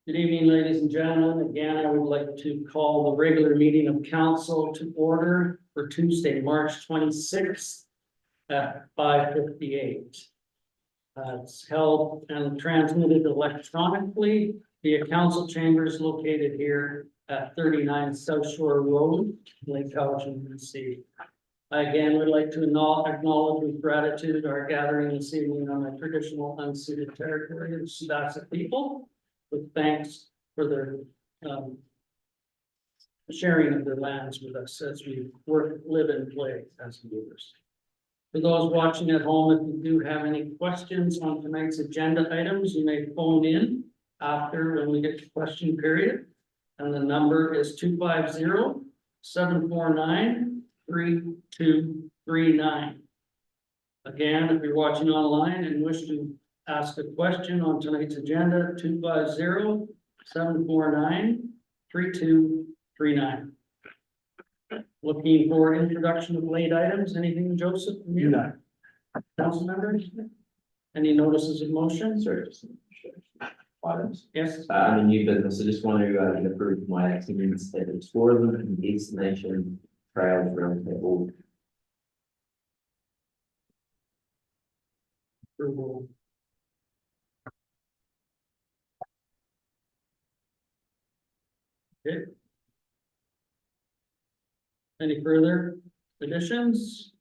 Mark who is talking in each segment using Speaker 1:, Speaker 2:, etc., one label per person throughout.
Speaker 1: Good evening, ladies and gentlemen. Again, I would like to call the regular meeting of council to order for Tuesday, March 26th at 5:58. It's held and transmitted electronically via council chambers located here at 39 South Shore Road, Lake Cowichan, BC. I again would like to acknowledge with gratitude our gathering this evening on the traditional unceded territory of the Sudasa people, with thanks for their sharing of their lands with us as we work, live, and play as neighbors. For those watching at home, if you do have any questions on tonight's agenda items, you may phone in after when we get to question period. And the number is 250-749-3239. Again, if you're watching online and wish to ask a question on tonight's agenda, 250-749-3239. Looking for introduction of late items. Anything, Joseph? From you?
Speaker 2: No.
Speaker 1: Council members? Any notices of motion?
Speaker 2: Sure. Items.
Speaker 1: Yes.
Speaker 2: The new business, I just want to get approved my activities that is tourism and destination trails roundtable.
Speaker 1: Approval. Okay. Any further additions?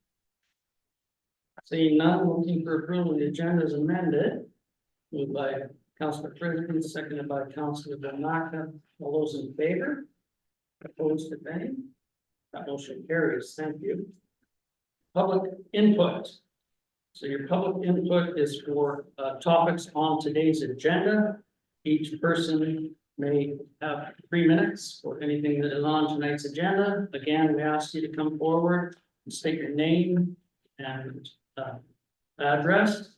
Speaker 1: Seeing none, looking for approval, the agenda is amended. Moved by Councilor Frisbee, seconded by Councilor Belnaka. All those in favor? Opposed, if any? That motion carries. Thank you. Public input. So your public input is for topics on today's agenda. Each person may have 3 minutes for anything that is on tonight's agenda. Again, we ask you to come forward and state your name and address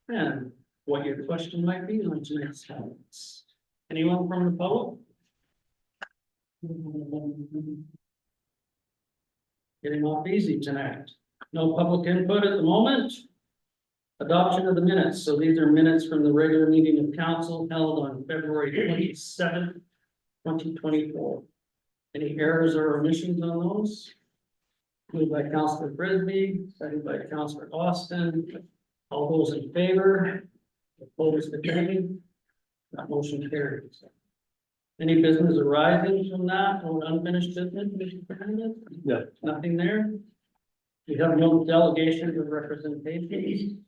Speaker 1: and what your question might be on tonight's topics. Anyone from the public? Getting off easy tonight. No public input at the moment. Adoption of the minutes. So these are minutes from the regular meeting of council held on February 27th, 2024. Any errors or omissions on those? Moved by Councilor Frisbee, seconded by Councilor Austin. All those in favor? Opposed, if any? That motion carries. Any business arising from that or unfinished business, Mr. Fernandez?
Speaker 2: No.
Speaker 1: Nothing there? We have no delegations or representations.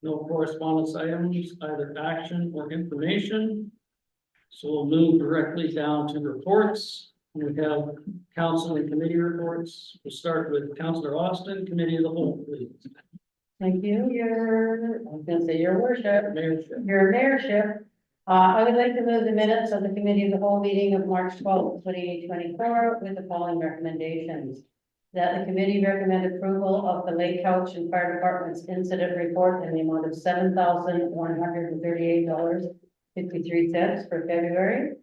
Speaker 1: No correspondence items, either action or information. So we'll move directly down to reports. We have council and committee reports. We'll start with Councilor Austin, Committee of the Whole, please.
Speaker 3: Thank you, I was gonna say your worship,
Speaker 1: Mayorship.
Speaker 3: your mayorship. I would like to move the minutes of the committee of the whole meeting of March 12th, 2024 with the following recommendations. That the committee recommend approval of the Lake Cowichan Fire Department's incident report in the amount of $7,138.53 for February.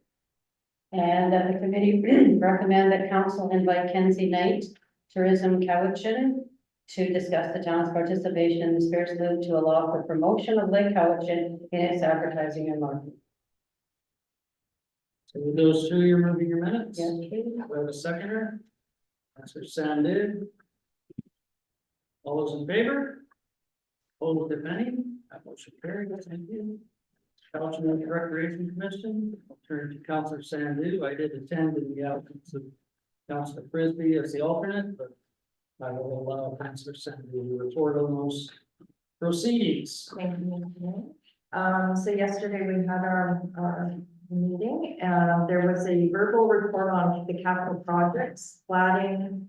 Speaker 3: And that the committee recommend that council invite Kenzie Knight, Tourism Cowichan, to discuss the town's participation in the Spirits Loop to allow for promotion of Lake Cowichan in its advertising and marketing.
Speaker 1: So with those two, you're moving your minutes?
Speaker 3: Yes, please.
Speaker 1: We have a seconder. Councilor Sandid. All those in favor? Opposed, if any? That motion carries. Thank you. Cowichan Recreation Commission. I'll turn to Councilor Sandid. I did attend in the absence of Councilor Frisbee as the alternate, but I will allow Councilor Sandid to report on those proceedings.
Speaker 4: Thank you. So yesterday we had our meeting and there was a verbal report on the capital projects, plating,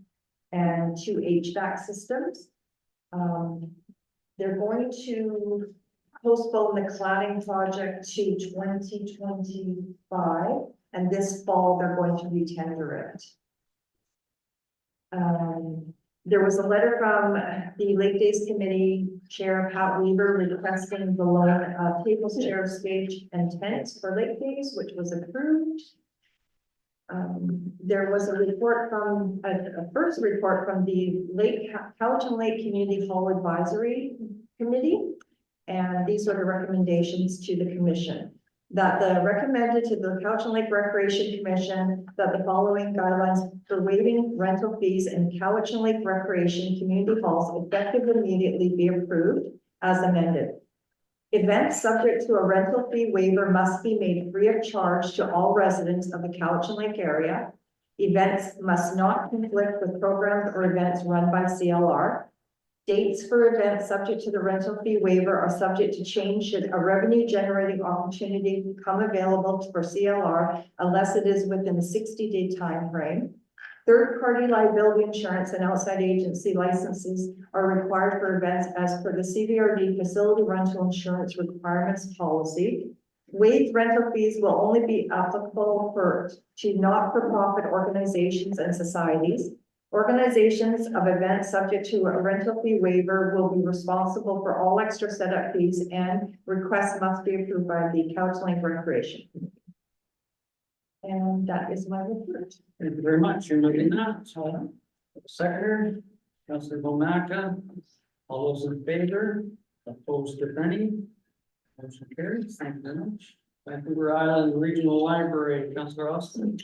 Speaker 4: and 2 HVAC systems. They're going to postpone the cladding project to 2025, and this fall they're going to retender it. There was a letter from the Lake Days Committee Chair Pat Weaver requesting the loan of tables, chairs, stage, and tents for Lake Days, which was approved. There was a report from, a first report from the Cowichan Lake Community Hall Advisory Committee. And these are the recommendations to the commission. That the recommended to the Cowichan Lake Recreation Commission that the following guidelines for waiving rental fees in Cowichan Lake Recreation Community Halls effective immediately be approved as amended. Events subject to a rental fee waiver must be made free of charge to all residents of the Cowichan Lake area. Events must not conflict with programs or events run by CLR. Dates for events subject to the rental fee waiver are subject to change should a revenue generating opportunity become available for CLR unless it is within a 60-day time frame. Third-party liability insurance and outside agency licenses are required for events as per the CVRD facility rental insurance requirements policy. Waived rental fees will only be applicable to not-for-profit organizations and societies. Organizations of events subject to a rental fee waiver will be responsible for all extra setup fees, and requests must be approved by the Cowichan Lake Recreation. And that is my report.
Speaker 1: Thank you very much. You're moving that. Seconder, Councilor Bomaka. All those in favor? Opposed, if any? Motion carries. Thank you very much. Vancouver Island Regional Library, Councilor Austin.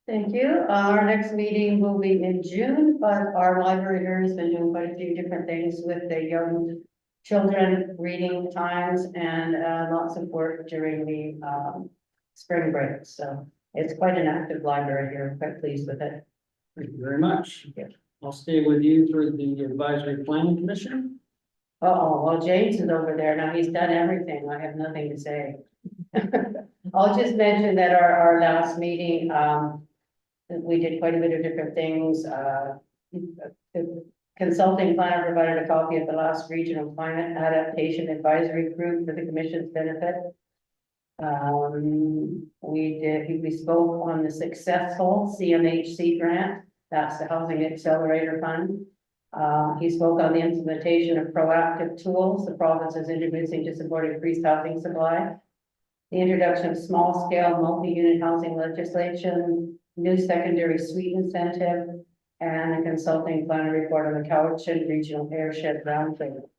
Speaker 3: Thank you. Our next meeting will be in June, but our library has been doing quite a few different things with the young children reading times and lots of work during the spring break. So it's quite an active library here. I'm quite pleased with it.
Speaker 1: Thank you very much.
Speaker 3: Yeah.
Speaker 1: I'll stay with you for the Advisory Planning Commission.
Speaker 3: Oh, well, James is over there. Now he's done everything. I have nothing to say. I'll just mention that our last meeting, we did quite a bit of different things. The consulting planner provided a copy of the last regional climate adaptation advisory group for the commission's benefit. We spoke on the successful CMHC grant. That's the Housing Accelerator Fund. He spoke on the implementation of proactive tools the province is introducing to support increased housing supply. The introduction of small scale multi-unit housing legislation, new secondary suite incentive, and a consulting planner report on the Cowichan Regional Airshed Roundtable.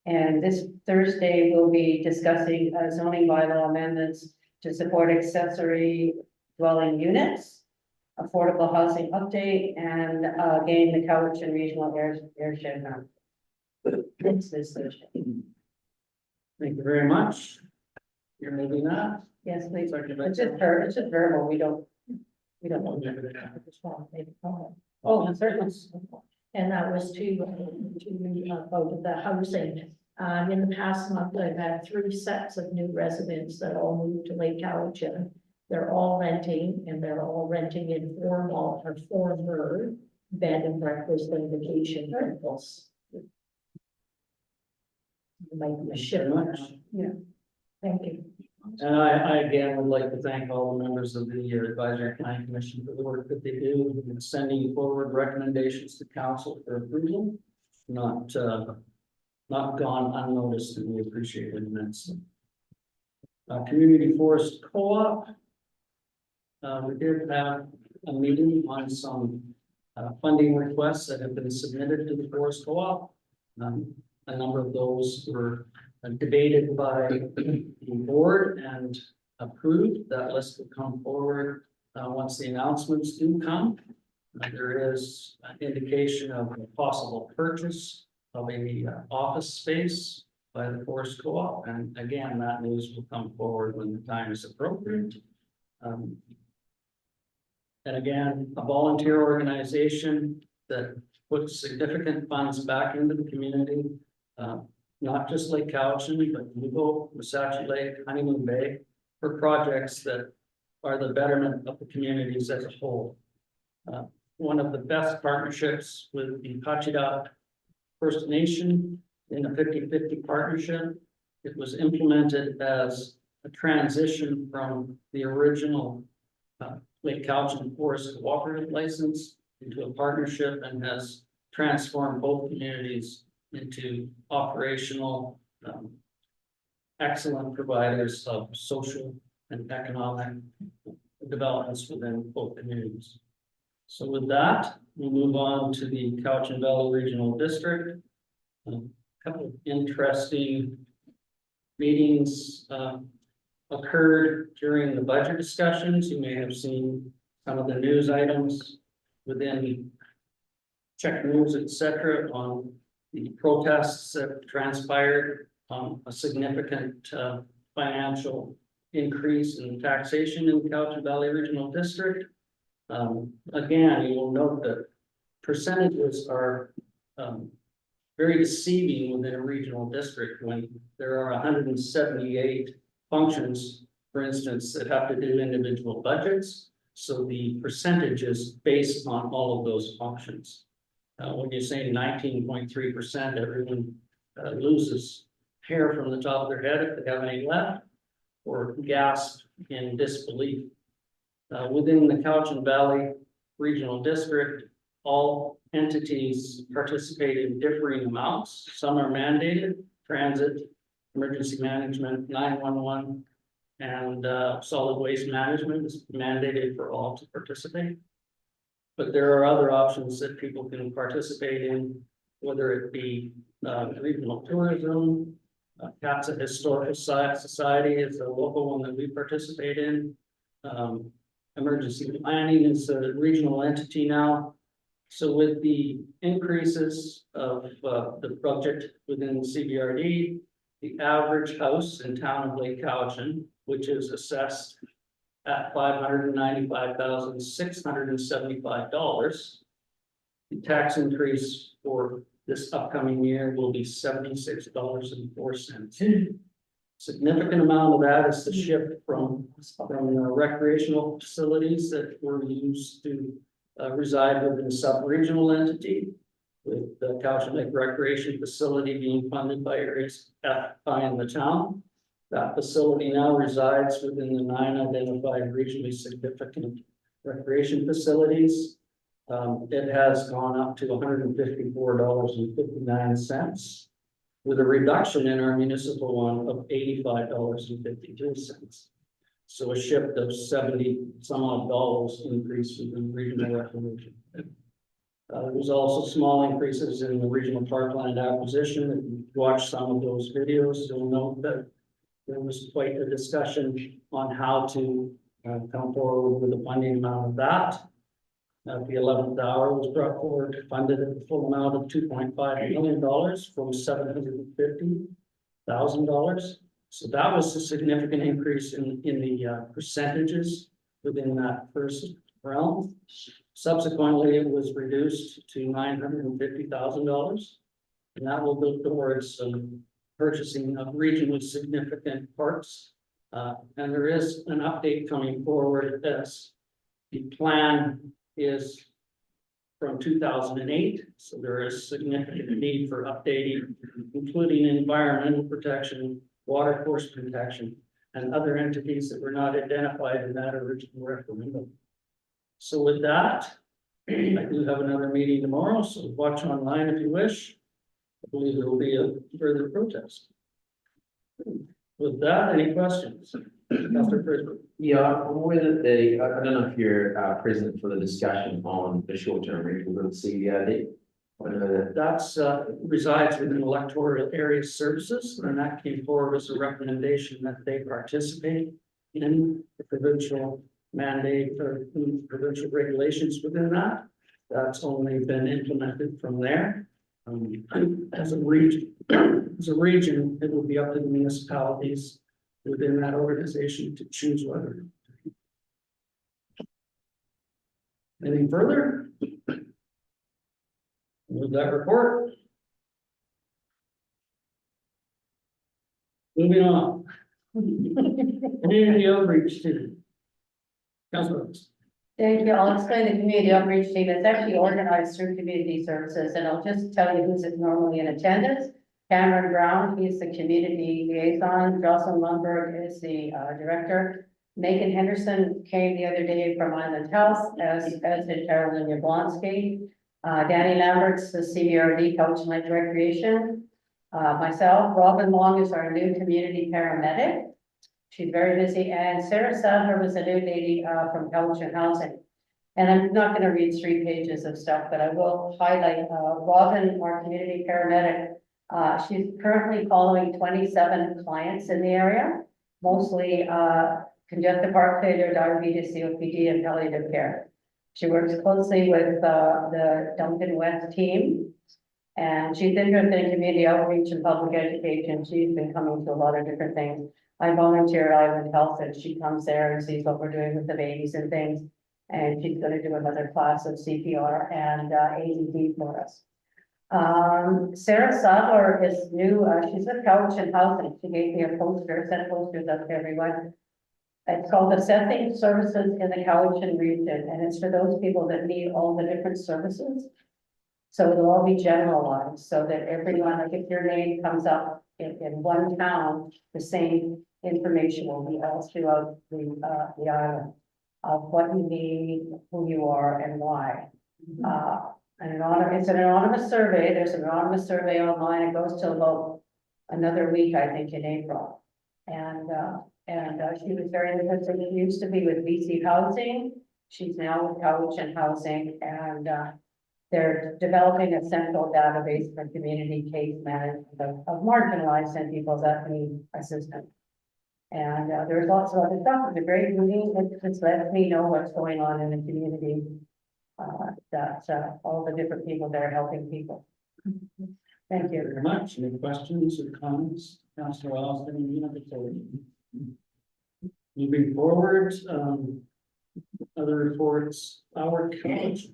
Speaker 3: And this Thursday, we'll be discussing zoning bylaw amendments to support accessory dwelling units, affordable housing update, and again, the Cowichan Regional Airshed Roundtable. It's this Thursday.
Speaker 1: Thank you very much. You're moving that.
Speaker 3: Yes, please.
Speaker 1: Second by
Speaker 3: It's just verbal. We don't. Oh, certainly.
Speaker 5: And that was to vote of the housing. In the past month, I've had 3 sets of new residents that all moved to Lake Cowichan. They're all renting, and they're all renting in formal or former bed and breakfast and vacation rentals. There might be a shift. Yeah, thank you.
Speaker 1: And I again would like to thank all the members of the Advisory Planning Commission for the work that they do in sending forward recommendations to council for approval. Not gone unnoticed, and we appreciate it immensely. Community Forest Co-op. We did have a meeting on some funding requests that have been submitted to the Forest Co-op. A number of those were debated by the board and approved. That list will come forward once the announcements do come. There is an indication of a possible purchase of a office space by the Forest Co-op, and again, that news will come forward when the time is appropriate. And again, a volunteer organization that puts significant funds back into the community. Not just Lake Cowichan, but Nuvo, Wasatch Lake, Honeymoon Bay, for projects that are the betterment of the communities as a whole. one of the best partnerships with the Pachida First Nation in a 50-50 partnership. It was implemented as a transition from the original Lake Cowichan Forest Cooperative License into a partnership and has transformed both communities into operational excellent providers of social and economic developments within both communities. So with that, we'll move on to the Cowichan Valley Regional District. A couple of interesting meetings occurred during the budget discussions. You may have seen some of the news items within Czech News, etc., on the protests that transpired, a significant financial increase in taxation in the Cowichan Valley Regional District. Again, you will note that percentages are very deceiving within a regional district when there are 178 functions, for instance, that have to do individual budgets. So the percentage is based on all of those functions. When you say 19.3%, everyone loses hair from the top of their head if they have any left, or gasp in disbelief. Within the Cowichan Valley Regional District, all entities participate in differing amounts. Some are mandated, transit, emergency management, 911, and solid waste management is mandated for all to participate. But there are other options that people can participate in, whether it be regional tourism, CATSA Historical Society is a local one that we participate in. Emergency planning is a regional entity now. So with the increases of the budget within CVRD, the average house in town of Lake Cowichan, which is assessed at $595,675, the tax increase for this upcoming year will be $76.04. Significant amount of that is the shift from recreational facilities that were used to reside within a sub-regional entity, with the Cowichan Lake Recreation Facility being funded by areas FI in the town. That facility now resides within the 9 identified regionally significant recreation facilities. It has gone up to $154.59, with a reduction in our municipal one of $85.52. So a shift of 70 some odd dollars increase in regional reclamation. There's also small increases in the regional parkland acquisition. If you watch some of those videos, you'll note that there was quite a discussion on how to come forward with the funding amount of that. The 11th hour was brought forward to fund it at the full amount of $2.5 million from $750,000. So that was a significant increase in the percentages within that first realm. Subsequently, it was reduced to $950,000, and that will go towards purchasing of regionally significant parks. And there is an update coming forward as the plan is from 2008, so there is significant need for updating, including environmental protection, water course protection, and other entities that were not identified in that original referendum. So with that, I do have another meeting tomorrow, so watch online if you wish. I believe there will be a further protest. With that, any questions? Councilor Frisbee.
Speaker 2: Yeah, I'm aware that I don't know if you're present for the discussion on the short-term rental of the CVRD. I know that
Speaker 1: That's resides within electoral area services, and that came forward as a recommendation that they participate in the provincial mandate or provincial regulations within that. That's only been implemented from there. As a region, it will be up to the municipalities within that organization to choose whether. Anything further? With that report. Moving on. Community outreach to. Councilor.
Speaker 3: Thank you. I'll explain the community outreach team. It's actually organized through community services, and I'll just tell you who's normally in attendance. Cameron Brown, he's the community liaison. Jocelyn Lundberg is the director. Megan Henderson came the other day from Island Health, as did Carolyn Yablonsky. Danny Lambert's the CBRD Coach and Lake Recreation. Myself, Robin Long is our new community paramedic. She's very busy, and Sarah Sadler was a new lady from Cowichan Housing. And I'm not going to read 3 pages of stuff, but I will highlight Robin, our community paramedic. She's currently following 27 clients in the area, mostly congestive heart failure, diabetes, COPD, and palliative care. She works closely with the Duncan West team, and she's interested in community outreach and public education. She's been coming to a lot of different things. I volunteer at Island Health, and she comes there and sees what we're doing with the babies and things. And she's going to do another class of CPR and AED for us. Sarah Sadler is new. She's with Cowichan Housing. She gave me a poster, sent posters up to everyone. It's called Assessing Services in the Cowichan Region, and it's for those people that need all the different services. So it'll all be generalized so that everyone, like if your name comes up in one town, the same information will be all throughout the island of what you need, who you are, and why. It's an anonymous survey. There's an anonymous survey online. It goes till about another week, I think, in April. And she was very interested. She used to be with BC Housing. She's now with Cowichan Housing, and they're developing a central database for community case management of marginalized and people that need assistance. And there's lots of other stuff. It's a great meeting. It just lets me know what's going on in the community. All the different people that are helping people. Thank you.
Speaker 1: Very much. Any questions or comments? Councillor Alston, you have the floor. Moving forward, other reports, our college.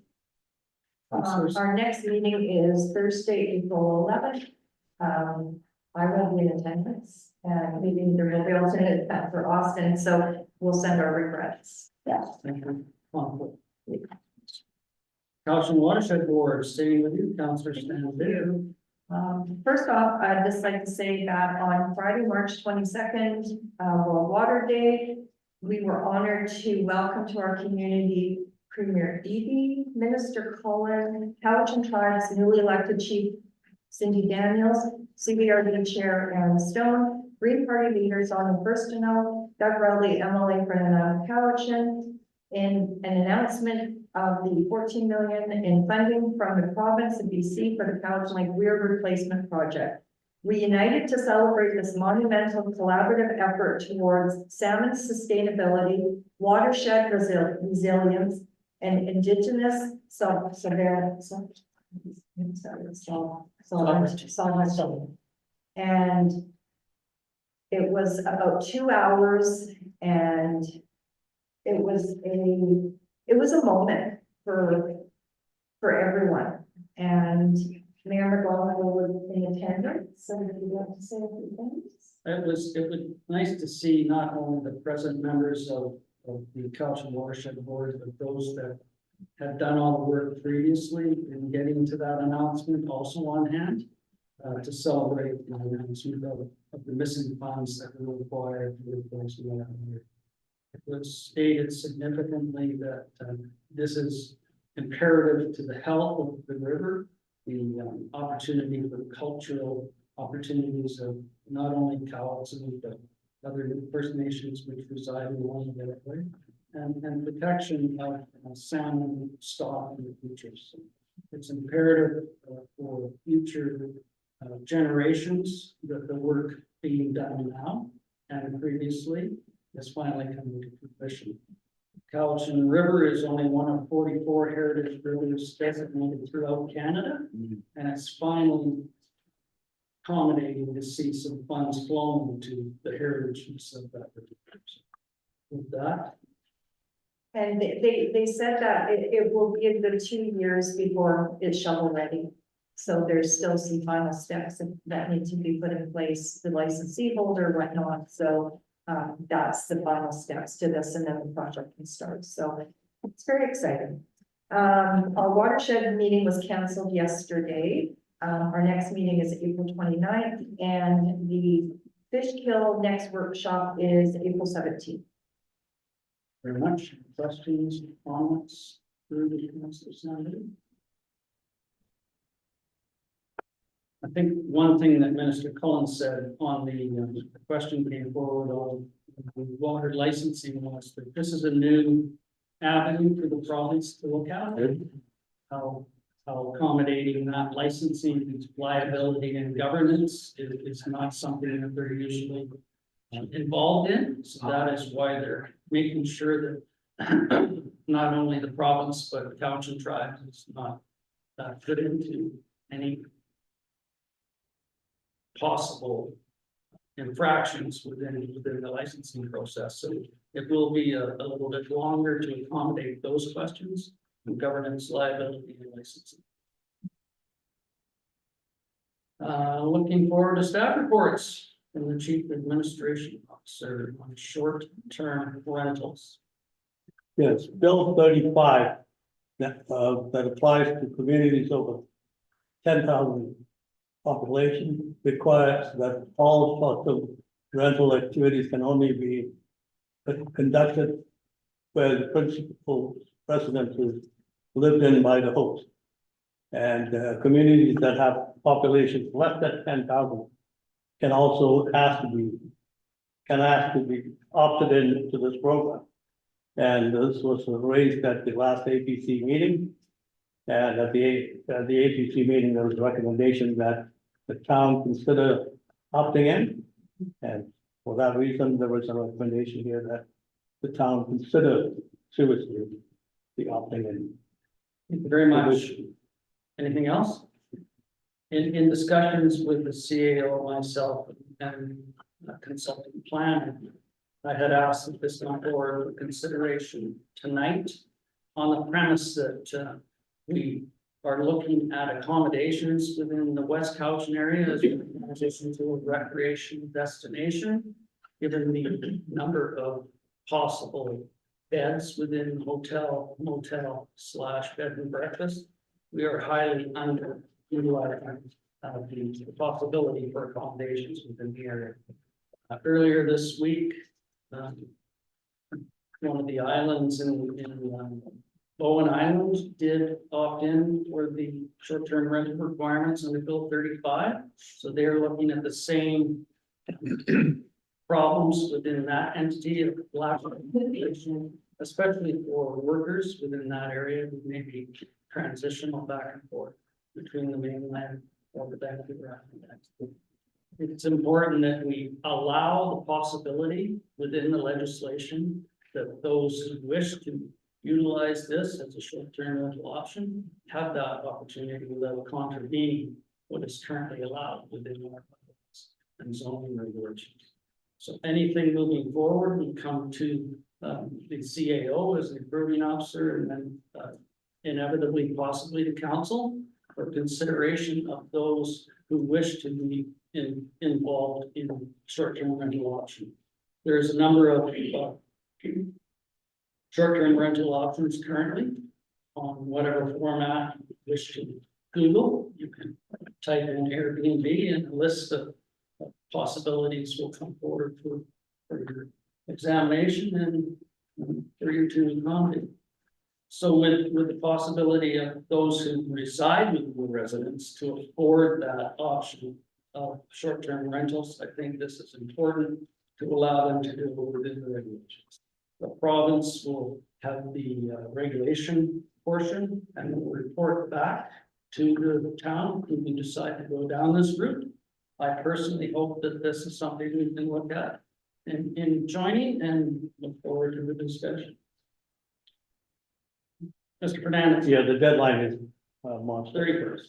Speaker 4: Our next meeting is Thursday, April 11th. I will be in attendance, and maybe there will be alternate for Austin, so we'll send our regrets.
Speaker 3: Yes.
Speaker 1: Thank you. Cowichan Watershed Board, staying with you, Councillor Stanley.
Speaker 4: First off, I'd just like to say that on Friday, March 22nd, World Water Day, we were honored to welcome to our community Premier Eby, Minister Cullen, Cowichan Tribe's newly elected Chief Cindy Daniels, CBRD Chair Aaron Stone, Green Party leaders on the first to know, Doug Rowley, MLA for Cowichan, in an announcement of the 14 million in funding from the province of BC for the Cowichan Lake Weir Replacement Project. We united to celebrate this monumental collaborative effort towards salmon sustainability, watershed resilience, and Indigenous sovereignty. And it was about 2 hours, and it was a moment for everyone. And Mayor McGowan was in attendance, so would you like to say a few things?
Speaker 1: It was nice to see not only the present members of the Cowichan Watershed Board, but those that have done all the work previously in getting to that announcement also on hand to celebrate the announcement of the missing funds that were required to replace the water. It was stated significantly that this is imperative to the health of the river, the opportunity for cultural opportunities of not only Cowichan, but other First Nations which reside along the way, and protection of salmon stock in the future. So it's imperative for future generations that the work being done now and previously is finally coming to fruition. Cowichan River is only one of 44 heritage rivers designated throughout Canada, and it's finally accommodating to see some funds flowing to the heritage of that river. With that.
Speaker 4: And they said that it will be a good 2 years before it's shovel ready. So there's still some final steps that need to be put in place, the licensee holder, whatnot. So that's the final steps to this, and then the project can start. So It's very exciting. Our watershed meeting was canceled yesterday. Our next meeting is April 29th, and the Fishkill next workshop is April 17th.
Speaker 1: Very much. Questions, comments? Through the council assembly? I think one thing that Minister Cullen said on the question being forward on the water licensing was that this is a new avenue for the province to look at. How accommodating that licensing liability and governance is not something that they're usually involved in. So that is why they're making sure that not only the province, but the Cowichan tribe is not put into any possible infractions within the licensing process. So it will be a little bit longer to accommodate those questions and governance, liability, and licensing. Looking forward to staff reports from the Chief Administration Officer on short-term rentals.
Speaker 6: Yes, Bill 35 that applies to communities over 10,000 population requires that all sorts of rental activities can only be conducted where the principal residence is lived in by the host. And communities that have populations less than 10,000 can also ask to be opted into this program. And this was raised at the last APC meeting. And at the APC meeting, there was a recommendation that the town consider opting in. And for that reason, there was a recommendation here that the town consider seriously the opting in.
Speaker 1: Thank you very much. Anything else? In discussions with the CAO, myself, and consulting planner, I had asked that this come forward for consideration tonight on the premise that we are looking at accommodations within the West Cowichan area as we transition to a recreation destination, given the number of possible beds within hotel, motel / bed and breakfast. We are highly underutilizing the possibility for accommodations within the area. Earlier this week, one of the islands in Bowen Island did opt in for the short-term rental requirements under Bill 35. So they're looking at the same problems within that entity of lack of accommodation, especially for workers within that area who may be transitional back and forth between the mainland or the Vancouver Island. It's important that we allow the possibility within the legislation that those who wish to utilize this as a short-term rental option have that opportunity without contravening what is currently allowed within our bylaws and zoning regulations. So anything moving forward, we come to the CAO as the approving officer, and then inevitably possibly the council for consideration of those who wish to be involved in short-term rental option. There's a number of short-term rental options currently on whatever format you wish to Google. You can type in Airbnb and a list of possibilities will come forward for your examination and for you to accommodate. So with the possibility of those who reside with the residents to afford that option of short-term rentals, I think this is important to allow them to do it within the regulations. The province will have the regulation portion and will report back to the town who can decide to go down this route. I personally hope that this is something we can look at in joining and look forward to the discussion. Mr. Fernandez.
Speaker 6: Yeah, the deadline is March
Speaker 1: 31st.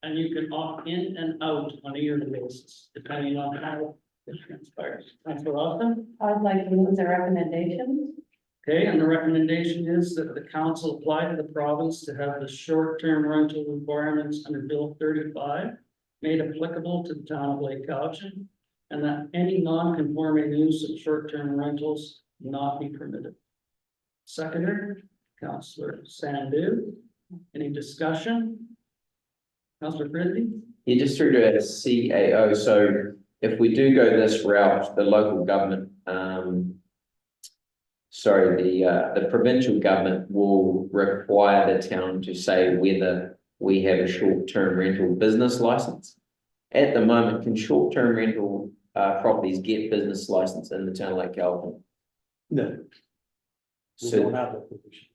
Speaker 1: And you can opt in and out on a yearly basis, depending on how it transpires. Councilor Austin?
Speaker 3: I'd like to move the recommendation.
Speaker 1: Okay, and the recommendation is that the council apply to the province to have the short-term rental requirements under Bill 35 made applicable to the town of Lake Cowichan, and that any non-conforming use of short-term rentals not be permitted. Seconder? Counselor Sandu. Any discussion? Counselor Frisbee?
Speaker 2: Yeah, just through to CAO, so if we do go this route, the local government, the provincial government will require the town to say whether we have a short-term rental business license. At the moment, can short-term rental properties get business license in the town of Lake Calhoun?
Speaker 6: No. We
Speaker 2: So-
Speaker 6: don't have that position.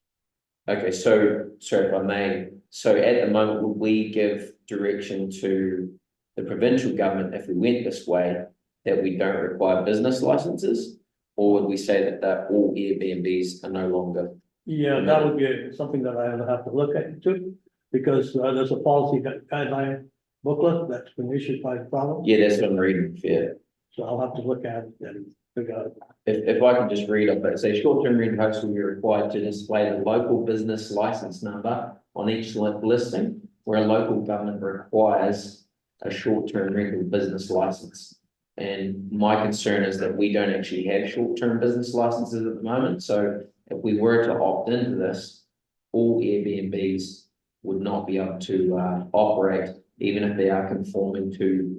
Speaker 2: Okay, so if I may, so at the moment, would we give direction to the provincial government if we went this way, that we don't require business licenses? Or would we say that all Airbnbs are no longer?
Speaker 6: Yeah, that would be something that I would have to look at too, because there's a policy guideline booklet that's been issued by the province.
Speaker 2: Yeah, that's what I'm reading, yeah.
Speaker 6: So I'll have to look at it and figure out.
Speaker 2: If I can just read off it, say short-term rental hosts will be required to display the local business license number on each listing, where a local government requires a short-term rental business license. And my concern is that we don't actually have short-term business licenses at the moment, so if we were to opt into this, all Airbnbs would not be able to operate, even if they are conforming to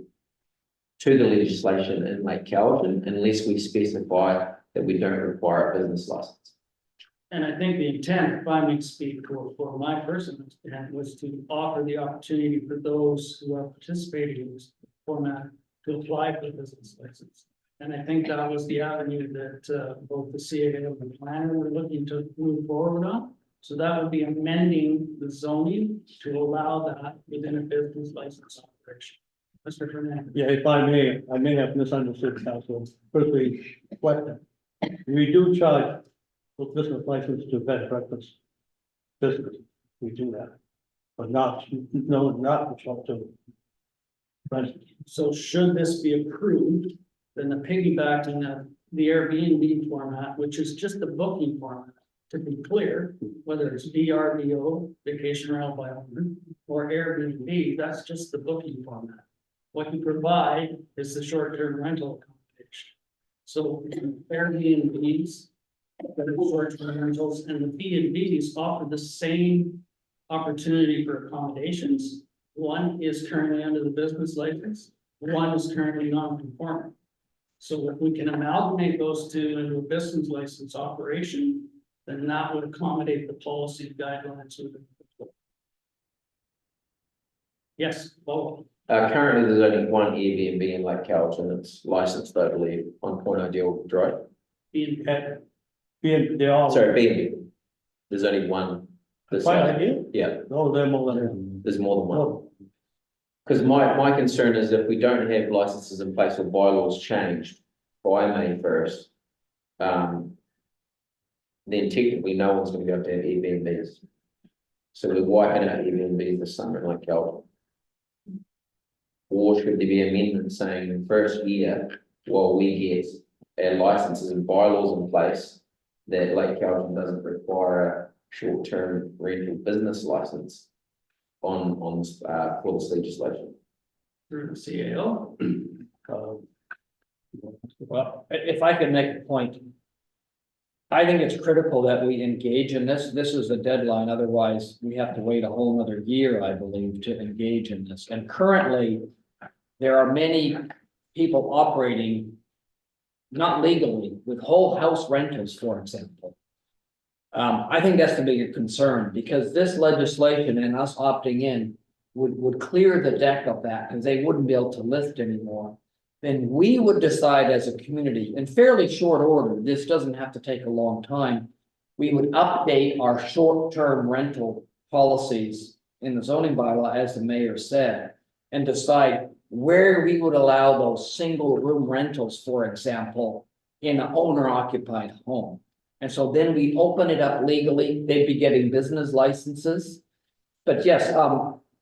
Speaker 2: the legislation in Lake Calhoun, unless we specify that we don't require a business license.
Speaker 1: And I think the intent, if I may speak for my personal intent, was to offer the opportunity for those who are participating in this format to apply for the business license. And I think that was the avenue that both the CAA and the planner were looking to move forward on. So that would be amending the zoning to allow that within a business license operation. Mr. Fernandez.
Speaker 6: Yeah, if I may have misunderstood, Council. Firstly, question. We do charge for business license to bed and breakfast business. We do that. But not for short-term rentals.
Speaker 1: So should this be approved, then the piggybacking of the Airbnb format, which is just the booking format, to be clear, whether it's VRBO, vacation rental by owner, or Airbnb, that's just the booking format. What you provide is the short-term rental accommodation. So Airbnbs, that are short-term rentals, and the B&Bs offer the same opportunity for accommodations. One is currently under the business license, one is currently non-conforming. So if we can amalgamate those two into a business license operation, then that would accommodate the policy guidelines within the. Yes, both.
Speaker 2: Currently, there's only one Airbnb in Lake Calhoun that's licensed, I believe, on Point Ideal Drive.
Speaker 1: B&B.
Speaker 6: And they all.
Speaker 2: Sorry, B&B. There's only one. That's
Speaker 6: Fine
Speaker 2: licensed.
Speaker 6: idea?
Speaker 2: Yeah,
Speaker 6: No, they're more than.
Speaker 2: there's more than one.
Speaker 6: No.
Speaker 2: Because my concern is if we don't have licenses in place or bylaws changed by May 1st, then technically no one's going to be able to have Airbnbs. So we're wiping out Airbnbs this summer in Lake Calhoun. Or should there be amendments saying in the first year, while we get our licenses and bylaws in place, that Lake Calhoun doesn't require a short-term rental business license for this legislation.
Speaker 1: Through the CAO.
Speaker 7: Well, if I could make a point. I think it's critical that we engage in this. This is a deadline, otherwise we have to wait a whole nother year, I believe, to engage in this. And currently, there are many people operating not legally with whole house rentals, for example. I think that's the bigger concern, because this legislation and us opting in would clear the deck of that, because they wouldn't be able to lift anymore. Then we would decide as a community in fairly short order, this doesn't have to take a long time. We would update our short-term rental policies in the zoning bylaw, as the mayor said, and decide where we would allow those single room rentals, for example, in an owner-occupied home. And so then we open it up legally, they'd be getting business licenses. But yes,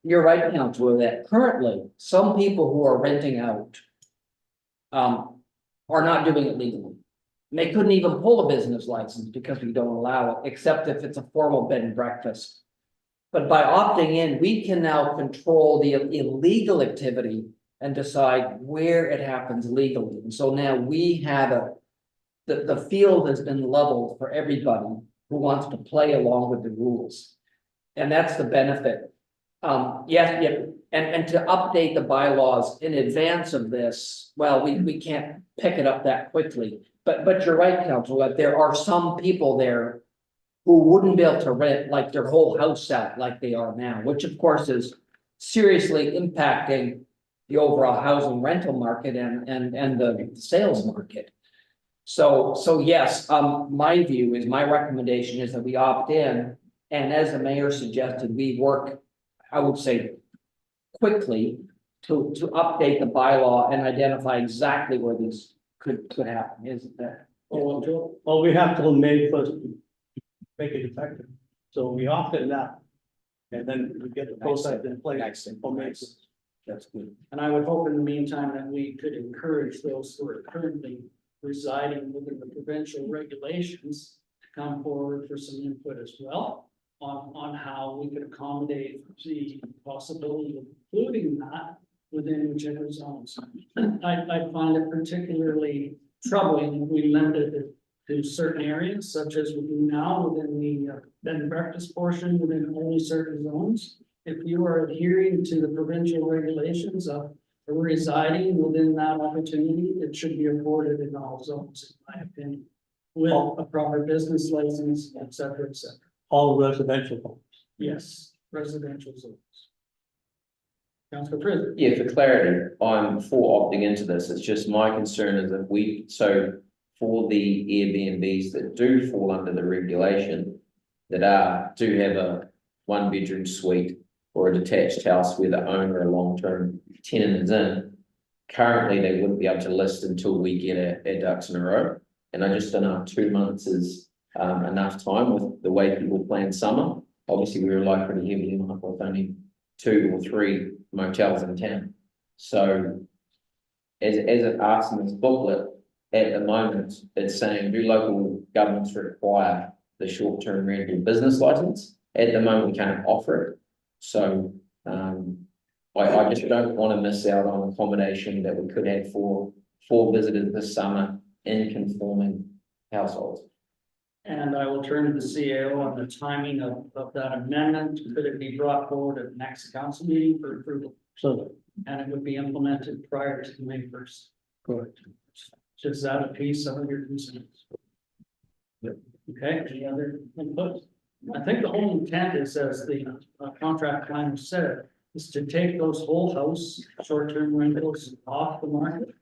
Speaker 7: you're right, Councilor, that currently some people who are renting out are not doing it legally. And they couldn't even pull a business license because we don't allow it, except if it's a formal bed and breakfast. But by opting in, we can now control the illegal activity and decide where it happens legally. And so now we have the field has been leveled for everybody who wants to play along with the rules. And that's the benefit. Yes, yeah, and to update the bylaws in advance of this, well, we can't pick it up that quickly. But you're right, Council, that there are some people there who wouldn't be able to rent like their whole house out like they are now, which of course is seriously impacting the overall housing rental market and the sales market. So yes, my view is, my recommendation is that we opt in, and as the mayor suggested, we work, I would say, quickly to update the bylaw and identify exactly where this could happen, isn't there?
Speaker 6: Well, we have till May 1st to make it effective, so we opt in now. And then we get the process in place. for May 1st.
Speaker 7: That's good.
Speaker 1: And I would hope in the meantime that we could encourage those who are currently residing within the provincial regulations to come forward for some input as well on how we could accommodate the possibility of including that within whichever zones. I find it particularly troubling if we limited it to certain areas, such as we do now within the bed and breakfast portion within only certain zones. If you are adhering to the provincial regulations of residing within that opportunity, it should be afforded in all zones, in my opinion. With a proper business license, et cetera, et cetera.
Speaker 6: All residential homes.
Speaker 1: Yes, residential zones. Councilor Prizzer.
Speaker 2: Yeah, for clarity, I'm for opting into this. It's just my concern is that for the Airbnbs that do fall under the regulation, that do have a 1-bedroom suite or a detached house where the owner, a long-term tenant, is in, currently they wouldn't be able to list until we get our ducks in a row. And I just don't know if 2 months is enough time with the way people plan summer. Obviously, we rely pretty heavily on it with only 2 or 3 motels in town. So as it asks in this booklet, at the moment, it's saying, do local governments require the short-term rental business license? At the moment, we can't offer it. So I just don't want to miss out on accommodation that we could have for visitors this summer in conforming households.
Speaker 1: And I will turn to the CAO on the timing of that amendment. Could it be brought forward at the next council meeting for approval?
Speaker 6: So,
Speaker 1: And it would be implemented prior to May 1st.
Speaker 6: correct.
Speaker 1: Just out of piece, some of your concerns.
Speaker 6: Yep.
Speaker 1: Okay, any other input? I think the whole intent is, as the contract planner said, is to take those whole house short-term rentals off the market.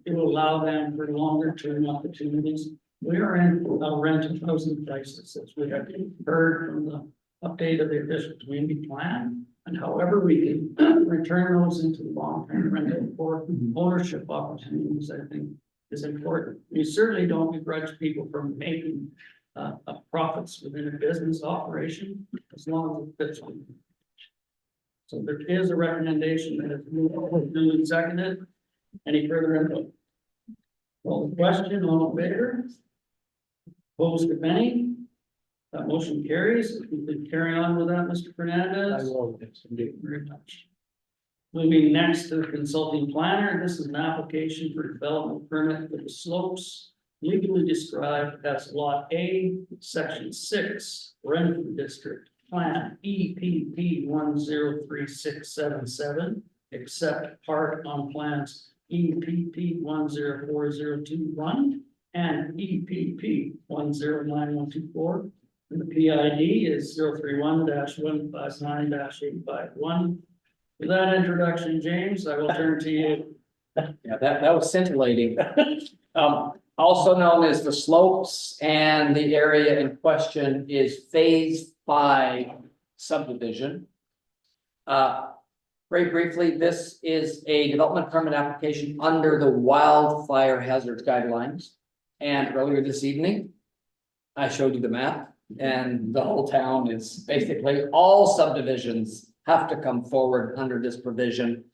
Speaker 1: It will allow them for longer term opportunities. We are in a rental housing crisis, as we have heard from the update of the official community plan. And however we can return those into long-term rental for ownership opportunities, I think is important. We certainly don't begrudge people from making profits within a business operation, as long as it fits. So there is a recommendation that is duly and seconded. Any further input? Well, the question, all in favor? Opposed, if any? That motion carries. If we could carry on with that, Mr.
Speaker 6: I
Speaker 1: Fernandez.
Speaker 6: will, yes, indeed.
Speaker 1: Very much. Moving next to the consulting planner, this is an application for development permit for the slopes legally described as Lot A, Section 6, Renfrew District, Plan EPP 103677, except part on plans EPP 104021 and EPP 109124. And the PID is 031-159-851. With that introduction, James, I will turn to you.
Speaker 7: Yeah, that was scintillating. Also known as the slopes, and the area in question is Phase 5 subdivision. Very briefly, this is a development permit application under the wildfire hazards guidelines. And earlier this evening, I showed you the map, and the whole town is basically all subdivisions have to come forward under this provision.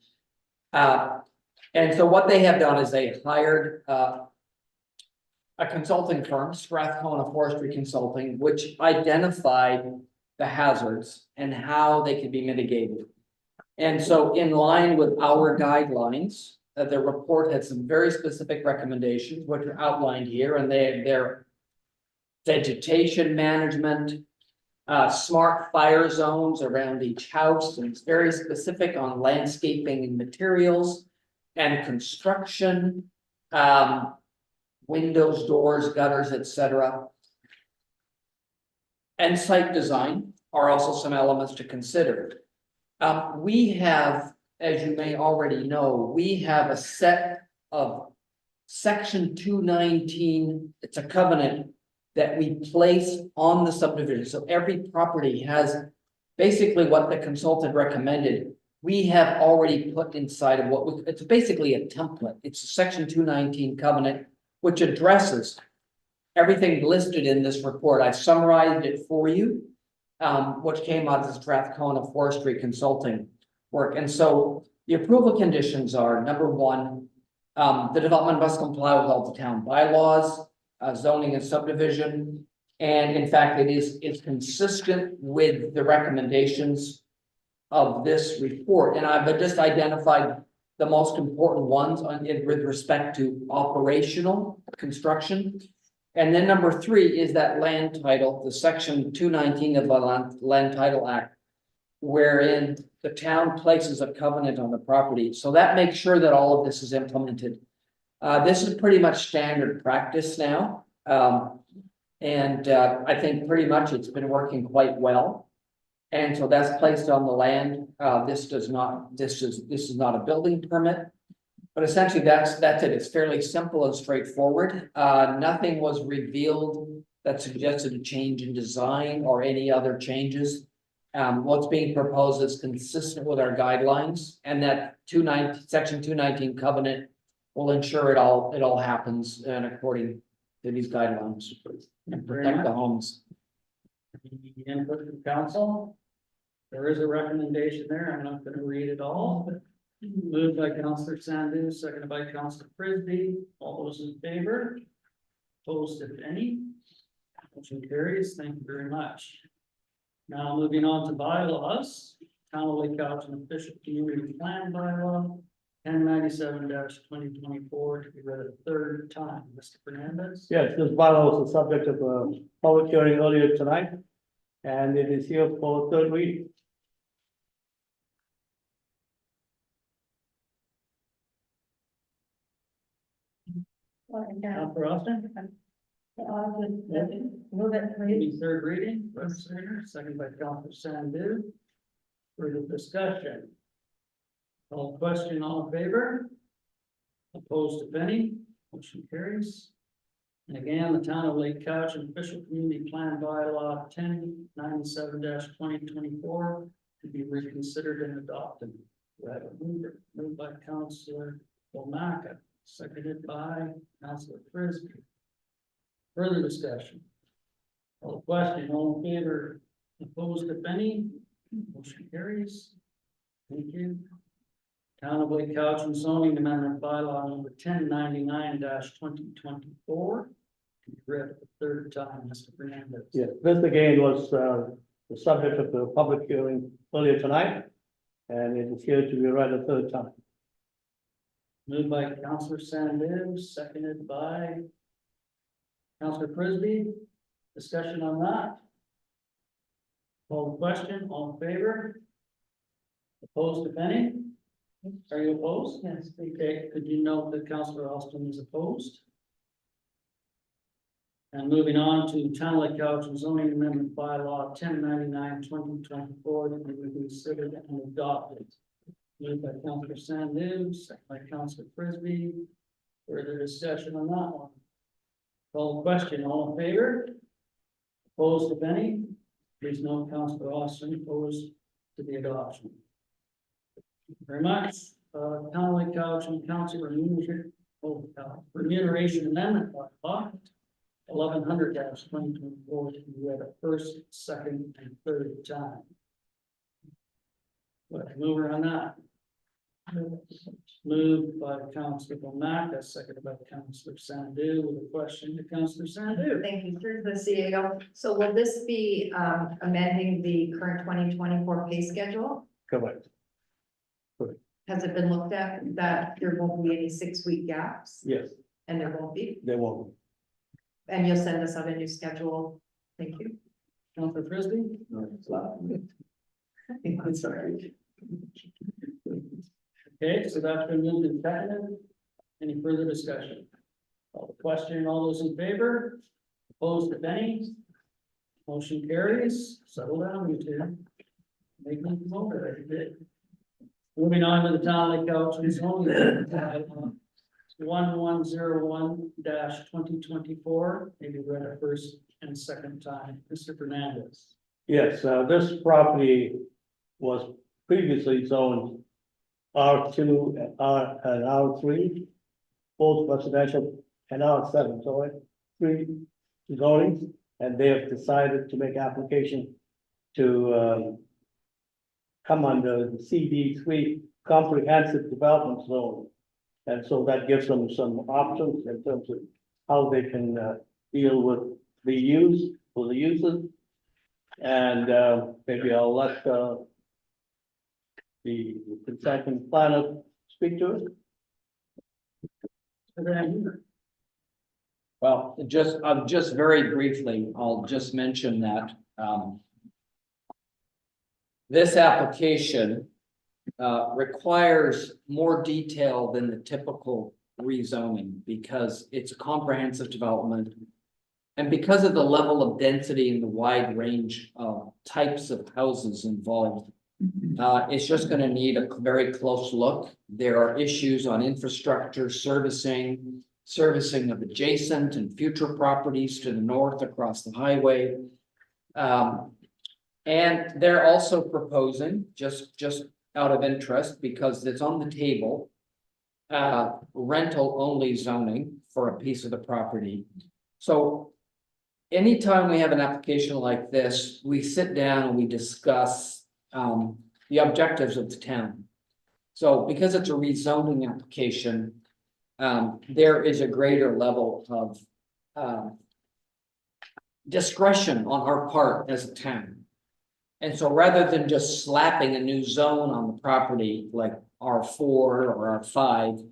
Speaker 7: And so what they have done is they hired a consulting firm, Strathcona Forestry Consulting, which identified the hazards and how they could be mitigated. And so in line with our guidelines, the report had some very specific recommendations, which are outlined here, and they're vegetation management, smart fire zones around each house, and it's very specific on landscaping and materials and construction, windows, doors, gutters, etc. And site design are also some elements to consider. We have, as you may already know, we have a set of section 219, it's a covenant that we place on the subdivision. So every property has basically what the consultant recommended. We have already put inside of it's basically a template. It's a section 219 covenant, which addresses everything listed in this report. I've summarized it for you, which came out of this Strathcona Forestry Consulting work. And so the approval conditions are, number one, the development must comply with all the town bylaws, zoning and subdivision. And in fact, it's consistent with the recommendations of this report. And I've just identified the most important ones with respect to operational construction. And then number three is that land title, the section 219 of the Land Title Act, wherein the town places a covenant on the property. So that makes sure that all of this is implemented. This is pretty much standard practice now. I think pretty much it's been working quite well. And so that's placed on the land. This is not a building permit. But essentially that's it. It's fairly simple and straightforward. Nothing was revealed that suggested a change in design or any other changes. What's being proposed is consistent with our guidelines, and that section 219 covenant will ensure it all happens according to these guidelines and protect the homes.
Speaker 1: Any input from council? There is a recommendation there. I'm not gonna read it all, but moved by Councillor Sandu, seconded by Councillor Frisbee. All those in favor? Opposed, if any? Motion carries. Thank you very much. Now moving on to bylaws. Town of Lake Cowichan official community plan bylaw 1097-2024 to be read a third time. Mr. Fernandez?
Speaker 6: Yes, this bylaw was the subject of a public hearing earlier tonight, and it is here for third reading.
Speaker 1: Councillor Austin?
Speaker 3: Move it, please.
Speaker 1: Third reading, Representative, second by Councillor Sandu. Further discussion. All question, all in favor? Opposed, if any? Motion carries. And again, the town of Lake Cowichan official community plan bylaw 1097-2024 to be reconsidered and adopted. We have a moved by Councillor Wamaka, seconded by Councillor Frisbee. Further discussion. All question, all in favor? Opposed, if any? Motion carries. Thank you. Town of Lake Cowichan zoning amendment bylaw number 1099-2024. To be read the third time, Mr. Fernandez.
Speaker 6: Yes, this again was the subject of the public hearing earlier tonight, and it is here to be read a third time.
Speaker 1: Moved by Councillor Sandu, seconded by Councillor Frisbee. Discussion on that. Call the question, all in favor? Opposed, if any? Are you opposed?
Speaker 3: Yes.
Speaker 1: Okay, could you note that Councillor Austin is opposed? And moving on to Town of Lake Cowichan zoning amendment bylaw 1099-2024 to be reconsidered and adopted. Moved by Councillor Sandu, second by Councillor Frisbee. Further discussion on that one. Call the question, all in favor? Opposed, if any? Please note Councillor Austin opposed to the adoption. Thank you very much. Town of Lake Cowichan Council remuneration amendment bylaw 1100-2024 to be read a first, second, and third time. Let's move on that. Moved by Councillor Wamaka, seconded by Councillor Sandu, with a question to Councillor Sandu.
Speaker 4: Thank you, through the CAO. So will this be amending the current 2024 pay schedule?
Speaker 6: Correct.
Speaker 4: Has it been looked at that there won't be any 6-week gaps?
Speaker 6: Yes,
Speaker 4: And there won't be?
Speaker 6: they won't.
Speaker 4: And you'll send us out a new schedule. Thank you.
Speaker 1: Counselor Frisbee?
Speaker 2: I'm sorry.
Speaker 1: Okay, so that's been moved and seconded. Any further discussion? Call the question, all those in favor? Opposed, if any? Motion carries. Settle down, you two. Make me come over there. Moving on to the town lake Cowichan zoning. 1101-2024, maybe read it first and second time. Mr. Fernandez.
Speaker 6: Yes, this property was previously zoned R2 and R3, both residential, and R7, so three zonings, and they have decided to make application to come under the CD3 comprehensive development zone. And so that gives them some options in terms of how they can deal with the use for the users. And maybe I'll let the consultant planner speak to it.
Speaker 7: Well, just very briefly, I'll just mention that, this application, requires more detail than the typical rezoning because it's a comprehensive development. And because of the level of density and the wide range of types of houses involved, it's just gonna need a very close look. There are issues on infrastructure, servicing of adjacent and future properties to the north across the highway. And they're also proposing, just out of interest, because it's on the table, rental only zoning for a piece of the property. So anytime we have an application like this, we sit down and we discuss the objectives of the town. So because it's a rezoning application, there is a greater level of discretion on our part as a town. And so rather than just slapping a new zone on the property like R4 or R5,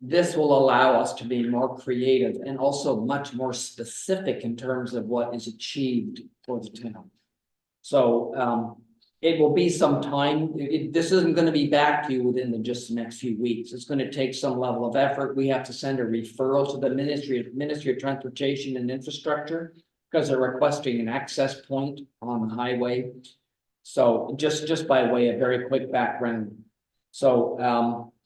Speaker 7: this will allow us to be more creative and also much more specific in terms of what is achieved for the town. So it will be some time. This isn't going to be back to you within just the next few weeks. It's going to take some level of effort. We have to send a referral to the Ministry of Transportation and Infrastructure because they're requesting an access point on the highway. So just by way of very quick background. So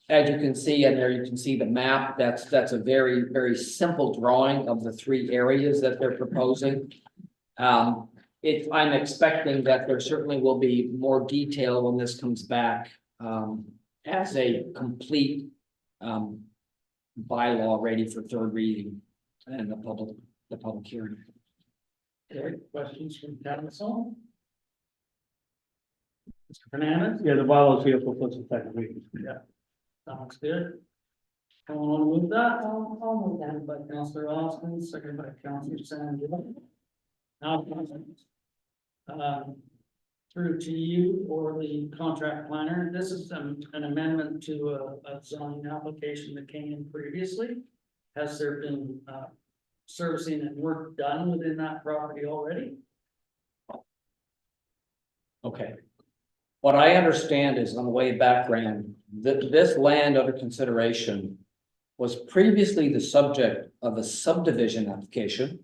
Speaker 7: as you can see, and there you can see the map, that's a very, very simple drawing of the three areas that they're proposing. I'm expecting that there certainly will be more detail when this comes back as a complete bylaw ready for third reading and the public hearing.
Speaker 1: Okay, questions from council? Mr. Fernandez?
Speaker 6: Yeah, the bylaws here for first and second reading.
Speaker 1: Yeah. Sounds good. Someone want to move that? I'll move that by Councillor Austin, second by Councillor Sandra. Now, through to you or the contract planner, this is an amendment to a zoning application that came in previously. Has there been servicing and work done within that property already?
Speaker 7: Okay. What I understand is on the way background, that this land under consideration was previously the subject of a subdivision application.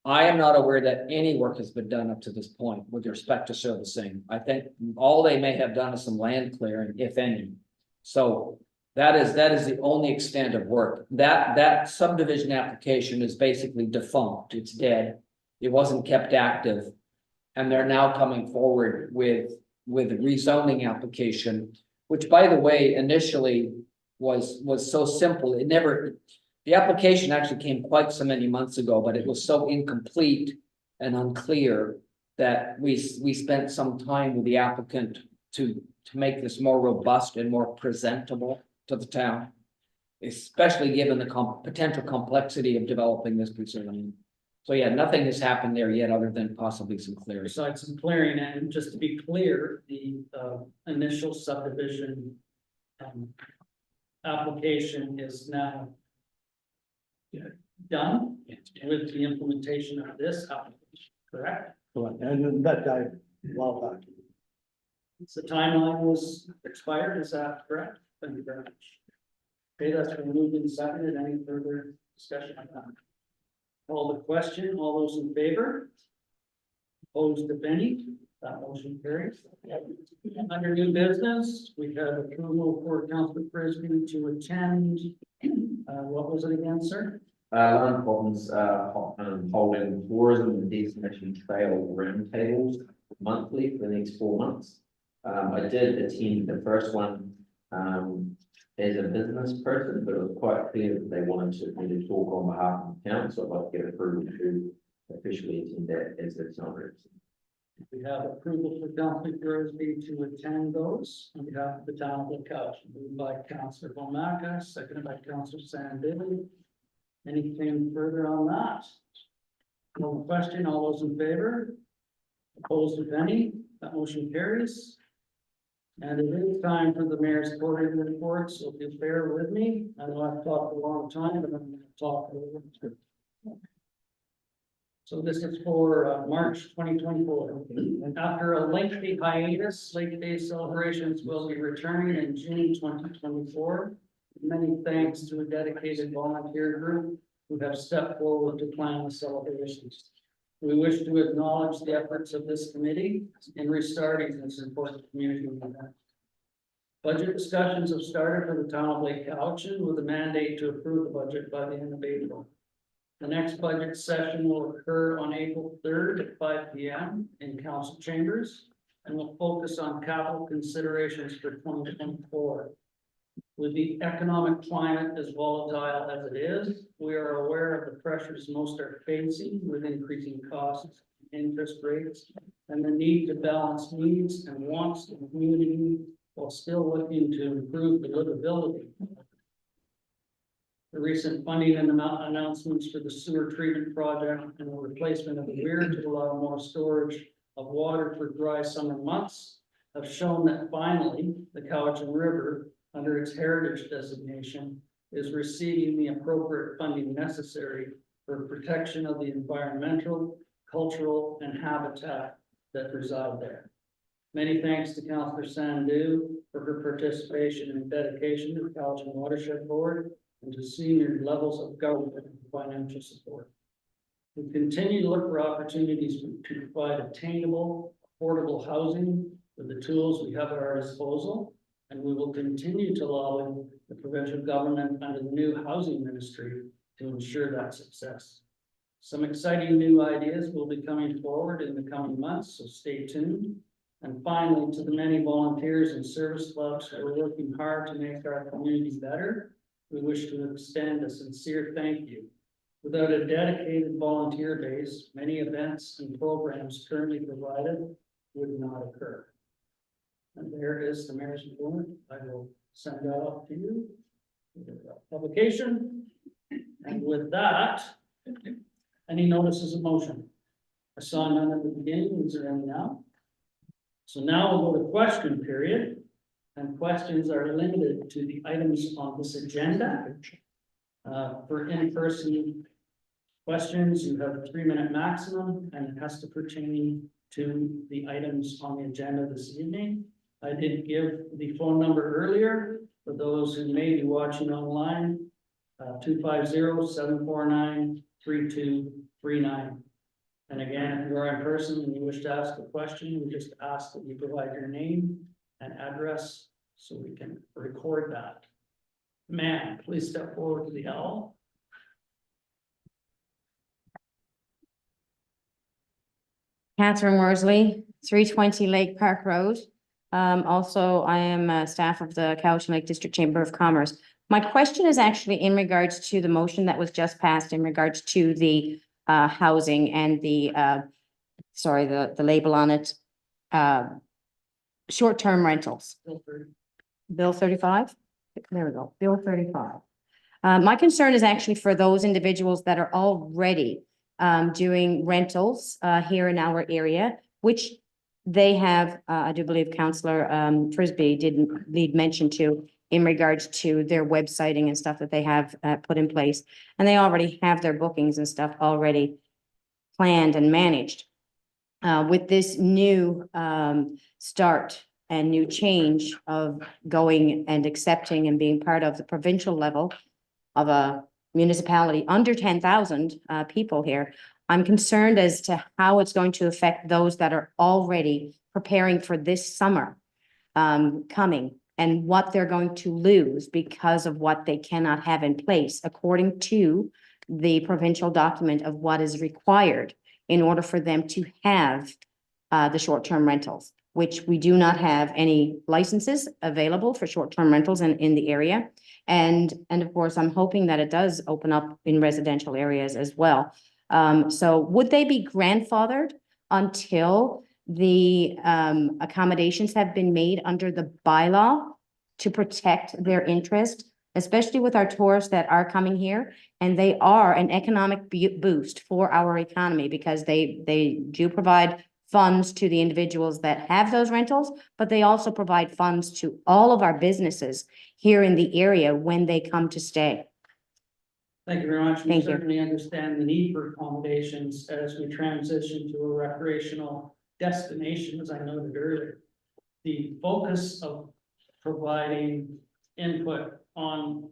Speaker 7: I am not aware that any work has been done up to this point with respect to servicing. I think all they may have done is some land clearing, if any. So that is the only extent of work. That subdivision application is basically defunct. It's dead. It wasn't kept active. And they're now coming forward with a rezoning application, which, by the way, initially was so simple. The application actually came quite so many months ago, but it was so incomplete and unclear that we spent some time with the applicant to make this more robust and more presentable to the town, especially given the potential complexity of developing this piece of land. So yeah, nothing has happened there yet other than possibly some clearing.
Speaker 1: Besides some clearing, and just to be clear, the initial subdivision application is now done with the implementation of this application, correct?
Speaker 6: And then that died a while back.
Speaker 1: So the timeline was expired, is that correct? Thank you very much. Okay, that's been moved and seconded. Any further discussion on that? Call the question, all those in favor? Opposed, if any, that motion carries. Under new business, we have approval for Councilor Frisbee to attend. What was it again, sir?
Speaker 2: Land Holdings, holding tourism and destination trail roundtables monthly for the next 4 months. I did attend the first one, as a business person, but it was quite clear that they wanted me to talk on behalf of the town, so I'd like to get approval to officially attend that as its own representative.
Speaker 1: We have approval for Councilor Frisbee to attend those on behalf of the town of Lake Couch. Moved by Councilor Bomaka, seconded by Councilor Sandilli. Anything further on that? No question, all those in favor? Opposed, if any, that motion carries. And it is time for the mayor's quarterly report, so if you bear with me, I know I've talked a long time, but I'm going to talk a little bit. So this is for March 2024. And after a lengthy hiatus, Lake Day celebrations will be returning in June 2024. Many thanks to a dedicated volunteer group who have stepped forward to plan the celebrations. We wish to acknowledge the efforts of this committee in restarting this important community event. Budget discussions have started for the town of Lake Cowichan with a mandate to approve the budget by the end of April. The next budget session will occur on April 3rd at 5 p.m. in council chambers and will focus on capital considerations for 2024. With the economic climate as volatile as it is, we are aware of the pressures most are facing with increasing costs, interest rates, and the need to balance needs and wants of the community while still looking to improve the livability. The recent funding and announcements for the sewer treatment project and the replacement of the weir to allow more storage of water for dry summer months have shown that finally the Cowichan River, under its heritage designation, is receiving the appropriate funding necessary for protection of the environmental, cultural, and habitat that reside there. Many thanks to Councilor Sandu for her participation and dedication to the Cowichan Watershed Board and to senior levels of government and financial support. We continue to look for opportunities to provide attainable, affordable housing with the tools we have at our disposal. And we will continue to lobby the provincial government under the new housing ministry to ensure that success. Some exciting new ideas will be coming forward in the coming months, so stay tuned. And finally, to the many volunteers and service clubs that are working hard to make our community better, we wish to extend a sincere thank you. Without a dedicated volunteer base, many events and programs currently provided would not occur. And there is the mayor's report. I will send that off to you. Publication. And with that, any notices of motion? I saw none at the beginning. Is there any now? So now we'll go to question period. And questions are limited to the items on this agenda. For in-person questions, you have a 3-minute maximum, and it has to pertain to the items on the agenda this evening. I did give the phone number earlier for those who may be watching online, 250-749-3239. And again, if you are in person and you wish to ask a question, we just ask that you provide your name and address so we can record that. Ma'am, please step forward to the L.
Speaker 8: Catherine Worsley, 320 Lake Park Road. Also, I am staff of the Cowichan Lake District Chamber of Commerce. My question is actually in regards to the motion that was just passed in regards to the housing and the the label on it. Short-term rentals. Bill 35? There we go, Bill 35. My concern is actually for those individuals that are already doing rentals here in our area, which they have, I do believe Councillor Frisbee did lead mention to, in regards to their websiting and stuff that they have put in place. And they already have their bookings and stuff already planned and managed. With this new start and new change of going and accepting and being part of the provincial level of a municipality under 10,000 people here, I'm concerned as to how it's going to affect those that are already preparing for this summer coming, and what they're going to lose because of what they cannot have in place according to the provincial document of what is required in order for them to have the short-term rentals, which we do not have any licenses available for short-term rentals in the area. And of course, I'm hoping that it does open up in residential areas as well. So would they be grandfathered until the accommodations have been made under the bylaw to protect their interest, especially with our tourists that are coming here? And they are an economic boost for our economy because they do provide funds to the individuals that have those rentals, but they also provide funds to all of our businesses here in the area when they come to stay.
Speaker 1: Thank you very much. We
Speaker 8: Thank you.
Speaker 1: certainly understand the need for accommodations as we transition to a recreational destination, as I noted earlier. The focus of providing input on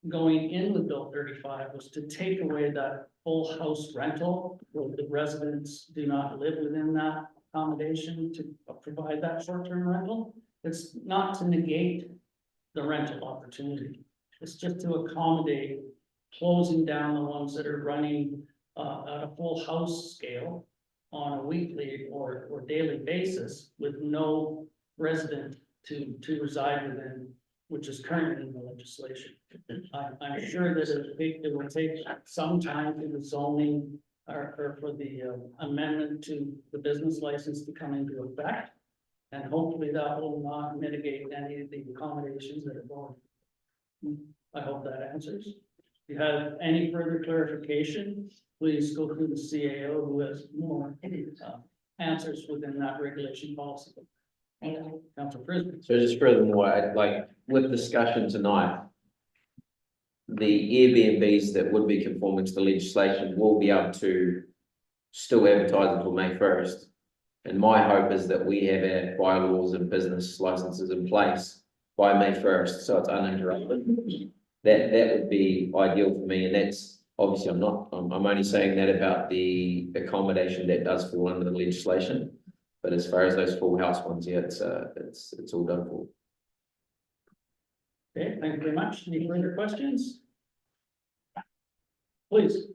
Speaker 1: going in with Bill 35 was to take away that full house rental where the residents do not live within that accommodation to provide that short-term rental. It's not to negate the rental opportunity. It's just to accommodate closing down the ones that are running at a full house scale on a weekly or daily basis with no resident to reside within, which is currently in the legislation. I'm sure that it will take some time for the zoning or for the amendment to the business license to come into effect. And hopefully that will not mitigate any of the accommodations that are going. I hope that answers. If you have any further clarification, please go through the CAO who has more answers within that regulation policy. Councilor Frisbee.
Speaker 2: So just furthermore, like with discussion tonight, the Airbnbs that would be conforming to the legislation will be able to still advertise until May 1st. And my hope is that we have our bylaws and business licenses in place by May 1st, so it's uninterrupted. That would be ideal for me, and that's obviously I'm only saying that about the accommodation that does fall under the legislation. But as far as those full house ones, yeah, it's all done for.
Speaker 1: Okay, thank you very much. Any further questions? Please.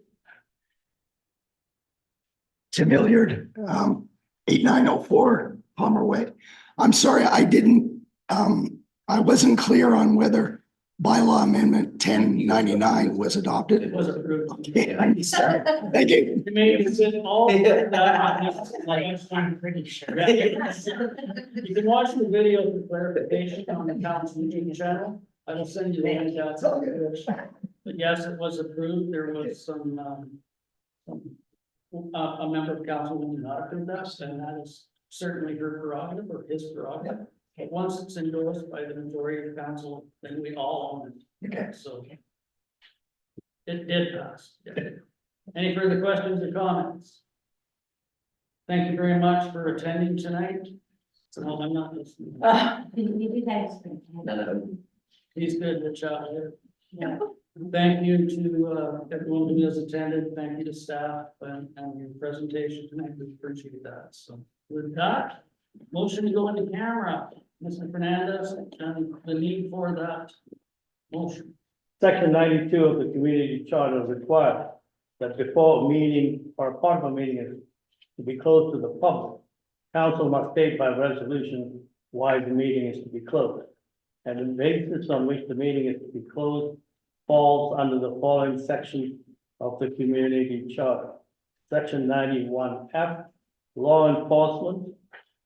Speaker 9: Tim Hilliard, 8904 Palmer Way. I'm sorry, I wasn't clear on whether bylaw amendment 1099 was adopted.
Speaker 1: It was approved.
Speaker 9: Okay, I'm sorry. Thank you.
Speaker 1: You may consider all of that.
Speaker 8: I'm pretty sure.
Speaker 1: You can watch the video for clarification on the council meeting channel. I will send you the link out. But yes, it was approved. There was some a member of council who did not approve that, and that is certainly her prerogative or his prerogative. But once it's endorsed by the majority of council, then we all own it.
Speaker 9: Okay.
Speaker 1: So it did pass. Yeah. Any further questions or comments? Thank you very much for attending tonight. No, I'm not listening.
Speaker 2: No.
Speaker 1: He's good, the child here. Yeah. Thank you to everyone who has attended. Thank you to staff and your presentation tonight. We appreciate that. So with that, motion to go into camera, Mr. Fernandez, and the need for that motion.
Speaker 6: Section 92 of the community charter requires that before a meeting or a part of a meeting is to be closed to the public, council must state by resolution why the meeting is to be closed. And the basis on which the meeting is to be closed falls under the following section of the community charter. Section 91F, law enforcement,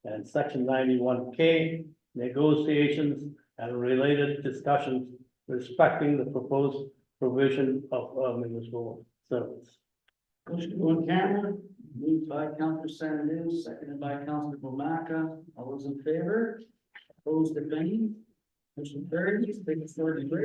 Speaker 6: and section 91K, negotiations and related discussions respecting the proposed provision of municipal service.
Speaker 1: Motion to go in camera, moved by Councilor Sanders, seconded by Councilor Bomaka. All those in favor? Opposed, if any? Motion carries, thank you for the